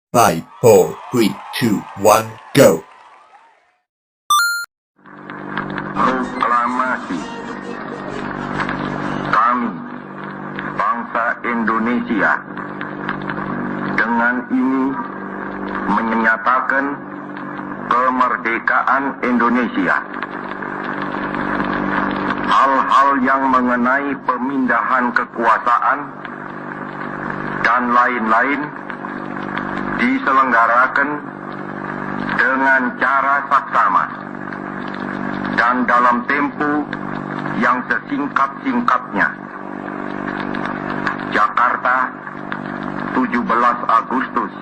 5, 4, 3, 2, 1, go. Proklamasi kami, bangsa Indonesia, dengan ini menyatakan kemerdekaan Indonesia. Hal-hal yang mengenai pemindahan kekuasaan dan lain-lain diselenggarakan dengan cara saksama dan dalam tempo yang sesingkat-singkatnya. Jakarta, 17 Agustus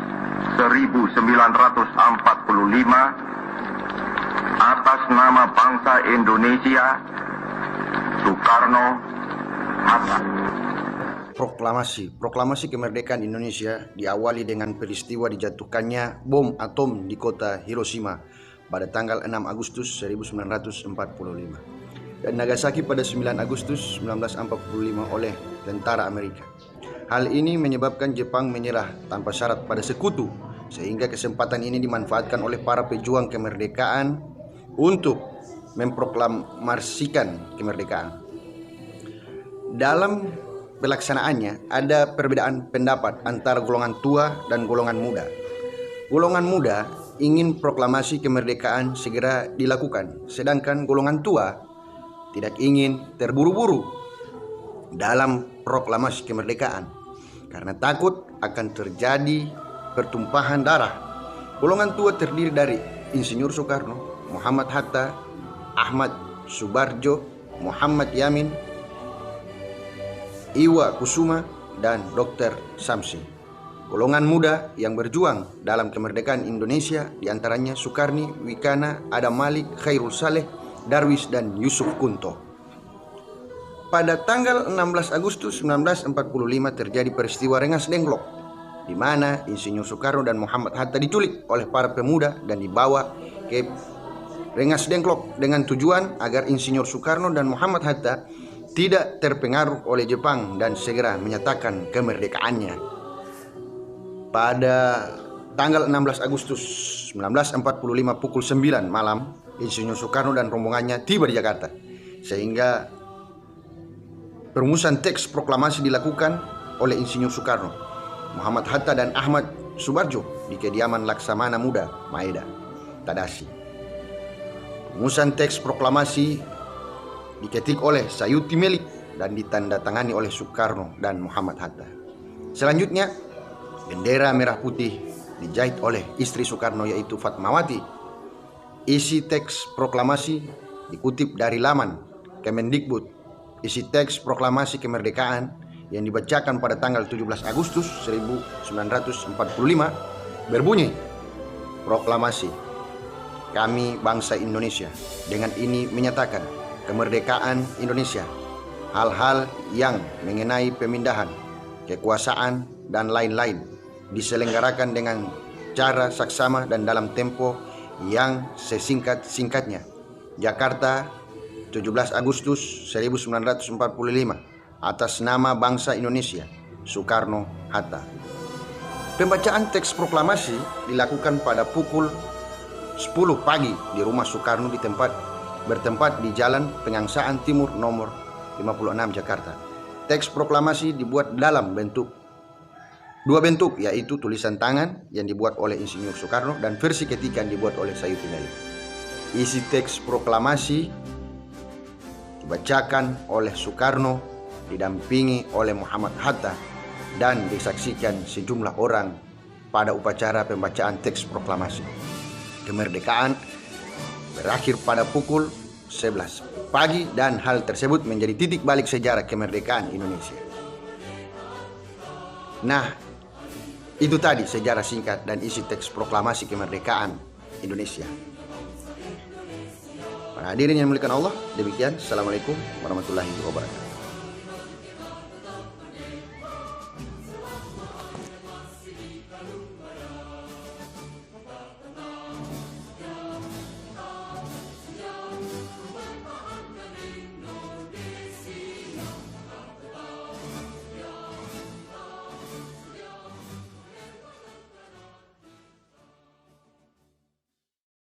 1945, atas nama bangsa Indonesia, Soekarno-Hatta. Proklamasi kemerdekaan Indonesia diawali dengan peristiwa dijatuhkannya bom atom di kota Hiroshima pada tanggal 6 Agustus 1945 dan Nagasaki pada 9 Agustus 1945 oleh tentara Amerika. Hal ini menyebabkan Jepang menyerah tanpa syarat pada sekutu, sehingga kesempatan ini dimanfaatkan oleh para pejuang kemerdekaan untuk memproklamasikan kemerdekaan. Dalam pelaksanaannya ada perbedaan pendapat antara golongan tua dan golongan muda. Golongan muda ingin proklamasi kemerdekaan segera dilakukan, sedangkan golongan tua tidak ingin terburu-buru dalam proklamasi kemerdekaan karena takut akan terjadi pertumpahan darah. Golongan tua terdiri dari Insinyur Soekarno, Muhammad Hatta, Ahmad Subarjo, Muhammad Yamin, Iwa Kusuma, dan Dr. Samsi. Golongan muda yang berjuang dalam kemerdekaan Indonesia diantaranya Sukarni, Wikana, Adam Malik, Khairul Saleh, Darwis, dan Yusuf Kunto. Pada tanggal 16 Agustus 1945 terjadi peristiwa Rengas Dengklok, di mana Insinyur Soekarno dan Muhammad Hatta diculik oleh para pemuda dan dibawa ke Rengas Dengklok dengan tujuan agar Insinyur Soekarno dan Muhammad Hatta tidak terpengaruh oleh Jepang dan segera menyatakan kemerdekaannya. Pada tanggal 16 Agustus 1945 pukul 9 malam, Insinyur Soekarno dan rombongannya tiba di Jakarta, sehingga perumusan teks proklamasi dilakukan oleh Insinyur Soekarno, Muhammad Hatta, dan Ahmad Subarjo di kediaman Laksamana Muda Maeda, Tadashi. Perumusan teks proklamasi diketik oleh Sayuti Melik dan ditandatangani oleh Soekarno dan Muhammad Hatta. Selanjutnya, bendera merah putih dijahit oleh istri Soekarno yaitu Fatmawati. Isi teks proklamasi dikutip dari laman Kemendikbud. Isi teks proklamasi kemerdekaan yang dibacakan pada tanggal 17 Agustus 1945 berbunyi, "Proklamasi kami bangsa Indonesia dengan ini menyatakan kemerdekaan Indonesia. Hal-hal yang mengenai pemindahan kekuasaan dan lain-lain diselenggarakan dengan cara saksama dan dalam tempo yang sesingkat-singkatnya. Jakarta, 17 Agustus 1945, atas nama bangsa Indonesia, Soekarno-Hatta." Pembacaan teks proklamasi dilakukan pada pukul 10 pagi di rumah Soekarno bertempat di Jalan Pengangsaan Timur nomor 56 Jakarta. Teks proklamasi dibuat dalam dua bentuk, yaitu tulisan tangan yang dibuat oleh Insinyur Soekarno dan versi ketiga yang dibuat oleh Sayuti Melik. Isi teks proklamasi dibacakan oleh Soekarno didampingi oleh Muhammad Hatta dan disaksikan sejumlah orang pada upacara pembacaan teks proklamasi. Kemerdekaan berakhir pada pukul 11 pagi dan hal tersebut menjadi titik balik sejarah kemerdekaan Indonesia. Nah, itu tadi sejarah singkat dan isi teks proklamasi kemerdekaan Indonesia. Para hadirin yang dimuliakan Allah, demikian. Assalamualaikum warahmatullahi wabarakatuh.